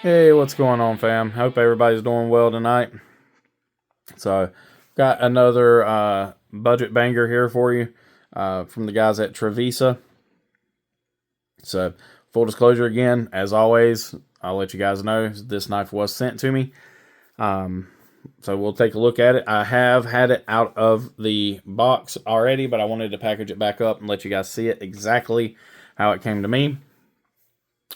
Hey, what's going on, fam? Hope everybody's doing well tonight. So, got another budget banger here for you from the guys at Trivisa. So, full disclosure again, as always, I'll let you guys know this knife was sent to me. So, we'll take a look at it. I have had it out of the box already, but I wanted to package it back up and let you guys see it exactly how it came to me.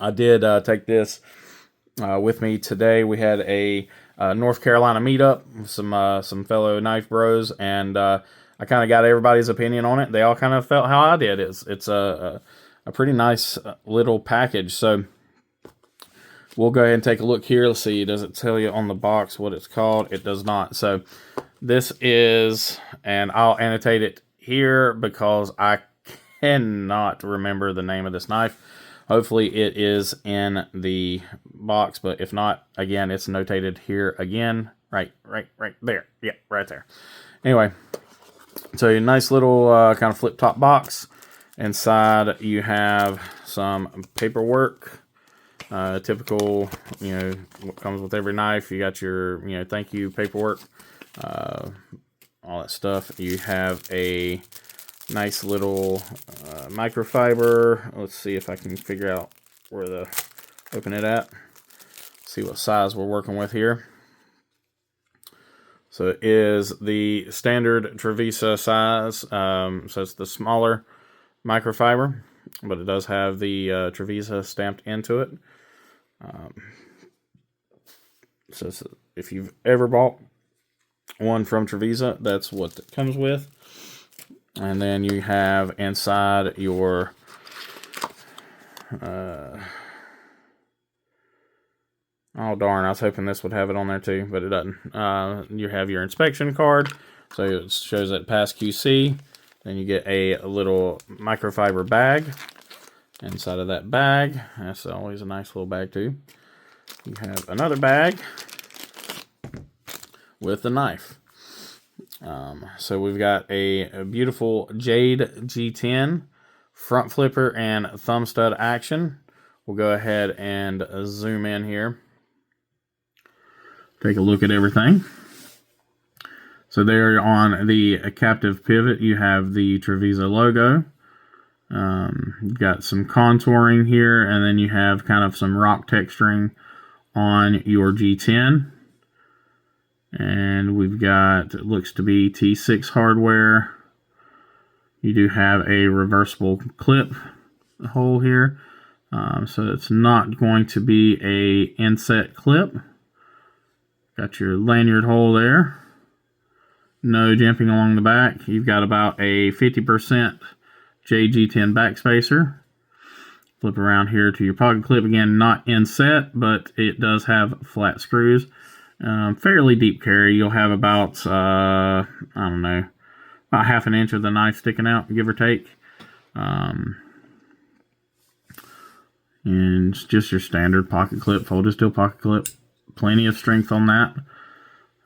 I did take this with me today. We had a North Carolina meetup with some fellow knife bros, and I kind of got everybody's opinion on it. They all kind of felt how I did. It's a pretty nice little package. So we'll go ahead and take a look here. Let's see. Does it tell you on the box what it's called? It does not. So this is, and I'll annotate it here because I cannot remember the name of this knife. Hopefully it is in the box, but if not, again, it's notated here again. Right there. Yeah, right there. Anyway, so a nice little kind of flip top box. Inside you have some paperwork. Typical, what comes with every knife. You got your, thank you paperwork. All that stuff. You have a nice little microfiber. Let's see if I can figure out where to open it at. See what size we're working with here. So it is the standard Trivisa size. So it's the smaller microfiber, but it does have the Trivisa stamped into it. So if you've ever bought one from Trivisa, that's what it comes with. And then you have inside your oh darn, I was hoping this would have it on there too, but it doesn't. You have your inspection card, so it shows that it passed QC. Then you get a little microfiber bag. Inside of that bag, that's always a nice little bag too. You have another bag with the knife. So we've got a beautiful Jade G10 front flipper and thumb stud action. We'll go ahead and zoom in here. Take a look at everything. So there on the captive pivot, you have the Trivisa logo. You've got some contouring here, and then you have kind of some rock texturing on your G10. And we've got, it looks to be T6 hardware. You do have a reversible clip hole here. So it's not going to be a inset clip. Got your lanyard hole there. No jimping along the back. You've got about a 50% JG10 backspacer. Flip around here to your pocket clip. Again, not inset, but it does have flat screws. Fairly deep carry. You'll have about, I don't know, about half an inch of the knife sticking out, give or take. And it's just your standard pocket clip, folded steel pocket clip. Plenty of strength on that.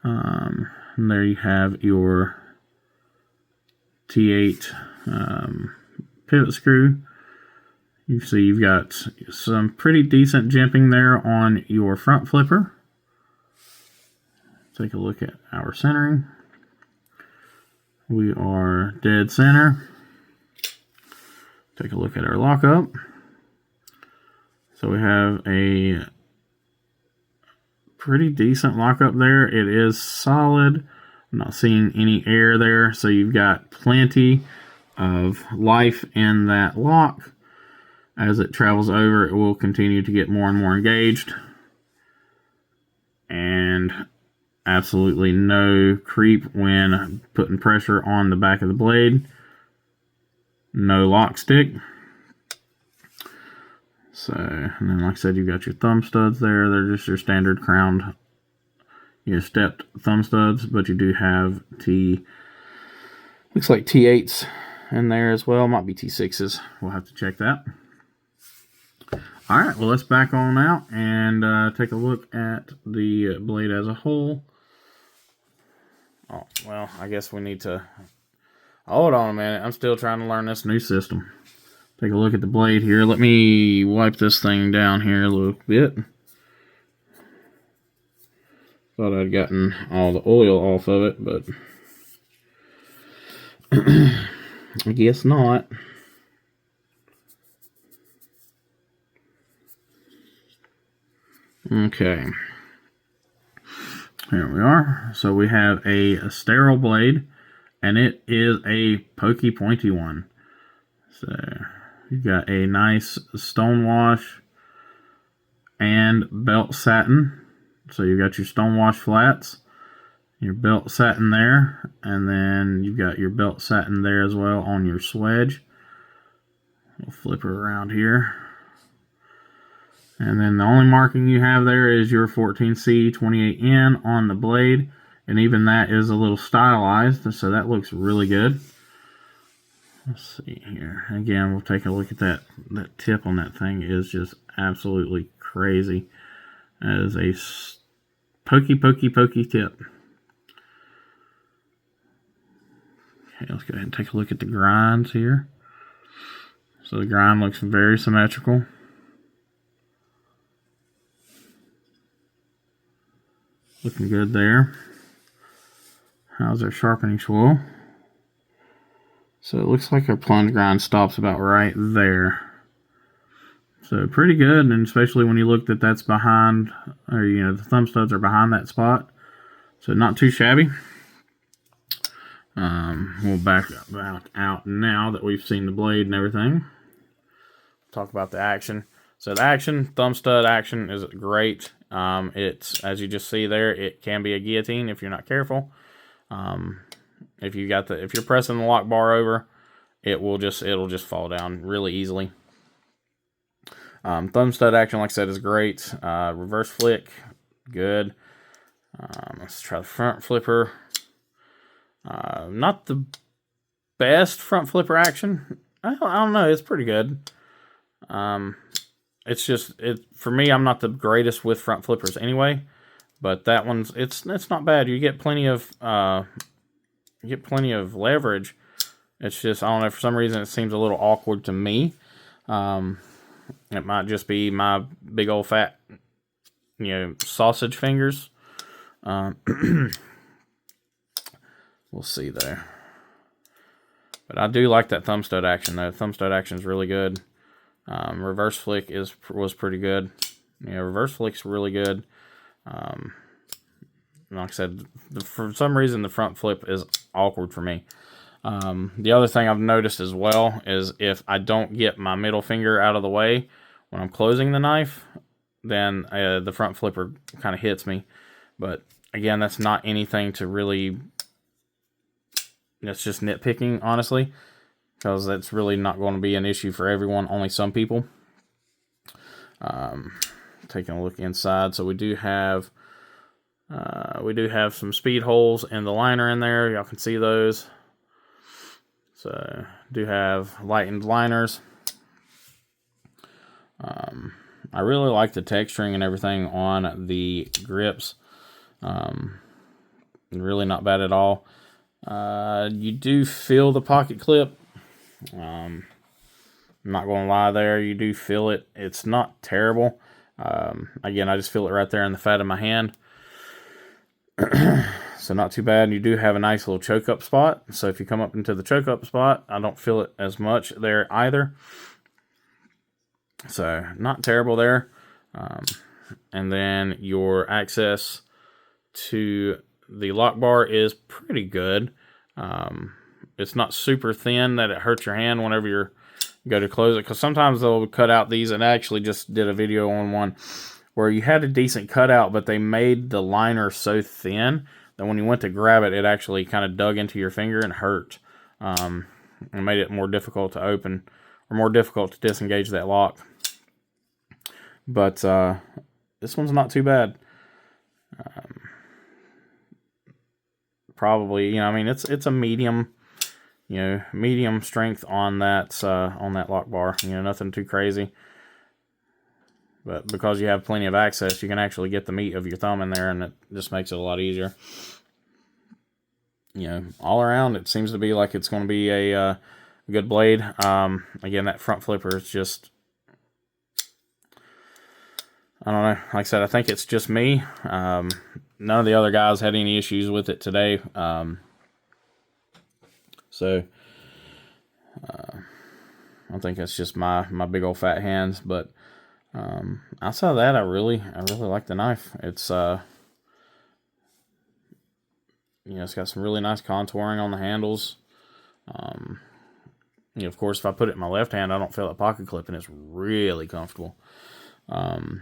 And there you have your T8 pivot screw. You see you've got some pretty decent jimping there on your front flipper. Take a look at our centering. We are dead center. Take a look at our lockup. So we have a pretty decent lockup there. It is solid. I'm not seeing any air there, so you've got plenty of life in that lock. As it travels over, it will continue to get more and more engaged. And absolutely no creep when putting pressure on the back of the blade. No lock stick. So, and then like I said, you've got your thumb studs there. They're just your standard crowned, stepped thumb studs, but you do have looks like T8s in there as well. Might be T6s. We'll have to check that. All right, well, let's back on out and take a look at the blade as a whole. Oh, well, I guess we need to... Hold on a minute. I'm still trying to learn this new system. Take a look at the blade here. Let me wipe this thing down here a little bit. Thought I'd gotten all the oil off of it, but I guess not. Okay. Here we are. So we have a sterile blade, and it is a pokey pointy one. So you've got a nice stone wash and belt satin. So you've got your stone wash flats, your belt satin there, and then you've got your belt satin there as well on your swedge. We'll flip her around here. And then the only marking you have there is your 14C28N on the blade, and even that is a little stylized, so that looks really good. Let's see here. Again, we'll take a look at that. That tip on that thing is just absolutely crazy. That is a pokey tip. Okay, let's go ahead and take a look at the grinds here. So the grind looks very symmetrical. Looking good there. How's our sharpening swirl? So it looks like our plunge grind stops about right there. So pretty good, and especially when you look that that's behind, or the thumb studs are behind that spot. So not too shabby. We'll back out now that we've seen the blade and everything. Talk about the action. So the action, thumb stud action is great. It's, as you just see there, it can be a guillotine if you're not careful. If you're pressing the lock bar over, it'll just fall down really easily. Thumb stud action, like I said, is great. Reverse flick, good. Let's try the front flipper. Not the best front flipper action. I don't know. It's pretty good. It's just for me. I'm not the greatest with front flippers anyway, but that one's it's not bad. You get plenty of leverage. It's just, I don't know, for some reason it seems a little awkward to me. It might just be my big old fat, sausage fingers. We'll see there. But I do like that thumb stud action though. Thumb stud action is really good. Reverse flick was pretty good. Reverse flick's really good. Like I said, for some reason the front flip is awkward for me. The other thing I've noticed as well is if I don't get my middle finger out of the way when I'm closing the knife, then the front flipper kind of hits me. But again, that's not anything to really, that's just nitpicking, honestly, because that's really not going to be an issue for everyone, only some people. Taking a look inside, so we do have some speed holes in the liner in there. Y'all can see those. So do have lightened liners. I really like the texturing and everything on the grips. Really not bad at all. You do feel the pocket clip. I'm not going to lie there. You do feel it. It's not terrible. Again, I just feel it right there in the fat of my hand. So not too bad. You do have a nice little choke up spot. So if you come up into the choke up spot, I don't feel it as much there either. So not terrible there. And then your access to the lock bar is pretty good. It's not super thin that it hurts your hand whenever you go to close it, because sometimes they'll cut out these, and I actually just did a video on one where you had a decent cutout, but they made the liner so thin that when you went to grab it, it actually kind of dug into your finger and hurt. And made it more difficult to open, or more difficult to disengage that lock. But this one's not too bad. Probably, I mean, it's a medium, medium strength on that lock bar. Nothing too crazy. But because you have plenty of access, you can actually get the meat of your thumb in there, and it just makes it a lot easier. All around, it seems to be like it's going to be a good blade. Again, that front flipper is just, I don't know. Like I said, I think it's just me. none of the other guys had any issues with it today. So I think that's just my big old fat hands. But outside of that, I really like the knife. It's it's got some really nice contouring on the handles. Of course, if I put it in my left hand, I don't feel that pocket clip, and it's really comfortable. But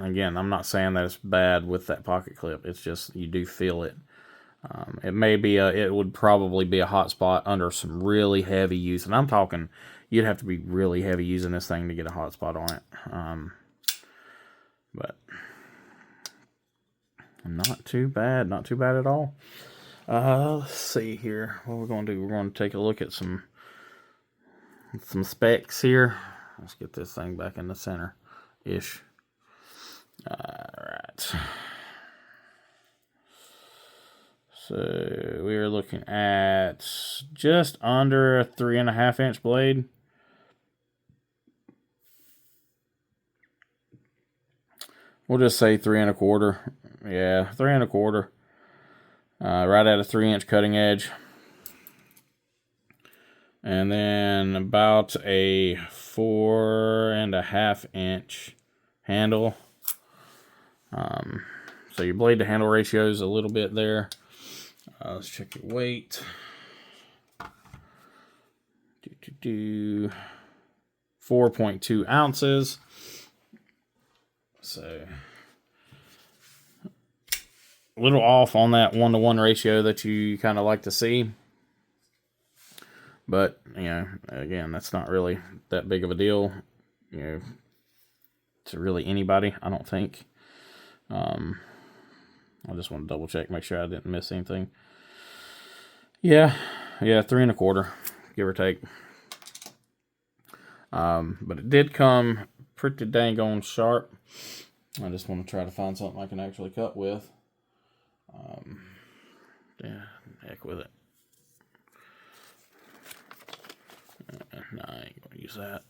again, I'm not saying that it's bad with that pocket clip. It's just you do feel it. It would probably be a hot spot under some really heavy use, and I'm talking you'd have to be really heavy using this thing to get a hot spot on it. But not too bad at all. Let's see here. What we're going to do? We're going to take a look at some specs here. Let's get this thing back in the center-ish. Alright. So we are looking at just under a 3.5 inch blade. We'll just say 3 1/4. Yeah, 3 1/4. Right at a 3 inch cutting edge. And then about a 4.5 inch handle. So your blade to handle ratio is a little bit there. Let's check your weight. 4.2 ounces. So a little off on that 1-to-1 ratio that you kind of like to see. But, again, that's not really that big of a deal, to really anybody, I don't think. I just want to double check, make sure I didn't miss anything. Yeah, 3 1/4, give or take. But it did come pretty dang on sharp. I just want to try to find something I can actually cut with. Heck with it. No, I ain't gonna use that.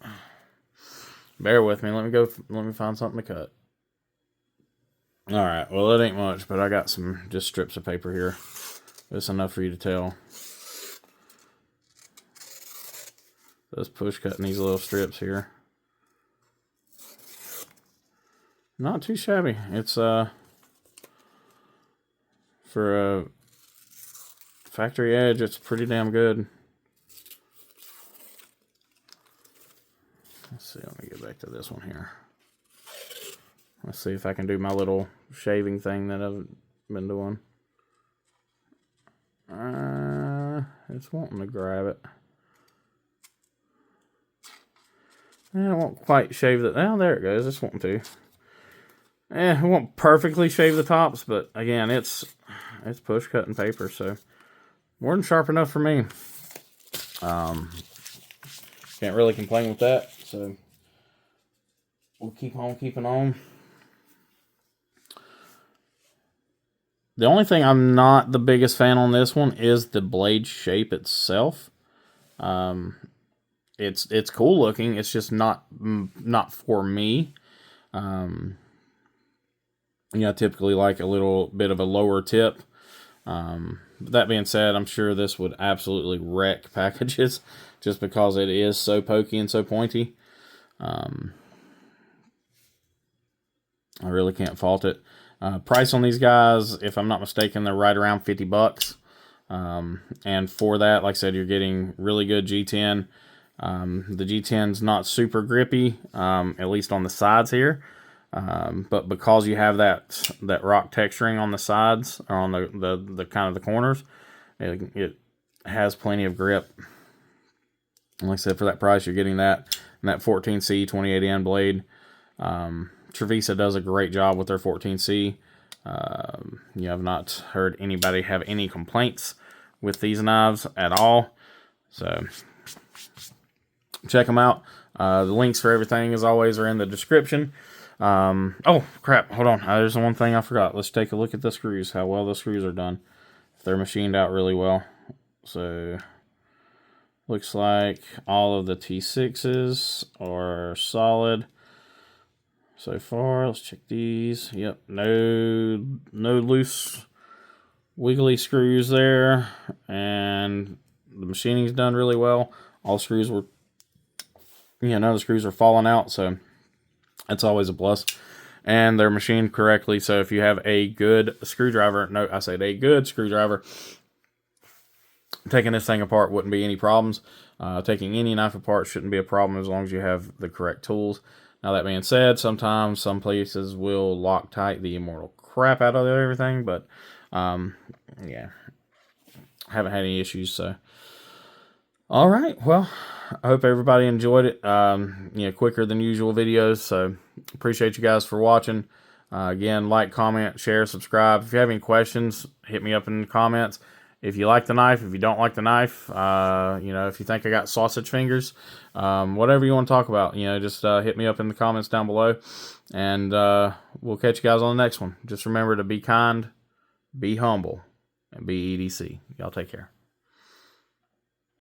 Bear with me. Let me find something to cut. Alright, well, it ain't much, but I got some just strips of paper here. That's enough for you to tell. Just push cutting these little strips here. Not too shabby. It's for a factory edge, it's pretty damn good. Let's see, let me get back to this one here. Let's see if I can do my little shaving thing that I've been doing. It's wanting to grab it. I won't quite shave that. Oh, there it goes. It's wanting to. It won't perfectly shave the tops, but again, it's push cutting paper, so more than sharp enough for me. Can't really complain with that, so we'll keep on keeping on. The only thing I'm not the biggest fan on this one is the blade shape itself. It's cool looking. It's just not for me. I typically like a little bit of a lower tip. That being said, I'm sure this would absolutely wreck packages just because it is so pokey and so pointy. I really can't fault it. Price on these guys, if I'm not mistaken, they're right around $50. And for that, like I said, you're getting really good G10. The G10's not super grippy, at least on the sides here. But because you have that rock texturing on the sides, or on the kind of the corners, it has plenty of grip. And like I said, for that price, you're getting that, and that 14C 28N blade. Trivisa does a great job with their 14C. You have not heard anybody have any complaints with these knives at all. So check them out. The links for everything, as always, are in the description. Oh, crap. Hold on. There's one thing I forgot. Let's take a look at the screws, how well the screws are done. They're machined out really well. So looks like all of the T6s are solid. so far. Let's check these. Yep, no loose wiggly screws there, and the machining's done really well. All screws were, none of the screws are falling out, so that's always a plus. And they're machined correctly, so if you have a good screwdriver, no, I said a good screwdriver, taking this thing apart wouldn't be any problems. Taking any knife apart shouldn't be a problem as long as you have the correct tools. Now, that being said, sometimes some places will Loctite the immortal crap out of everything, but yeah, haven't had any issues. So, all right, well, I hope everybody enjoyed it. Quicker than usual videos, so appreciate you guys for watching. Again, like, comment, share, subscribe. If you have any questions, hit me up in the comments. If you like the knife, if you don't like the knife, if you think I got sausage fingers, whatever you want to talk about, just hit me up in the comments down below, and we'll catch you guys on the next one. Just remember to be kind, be humble, and be EDC. Y'all take care.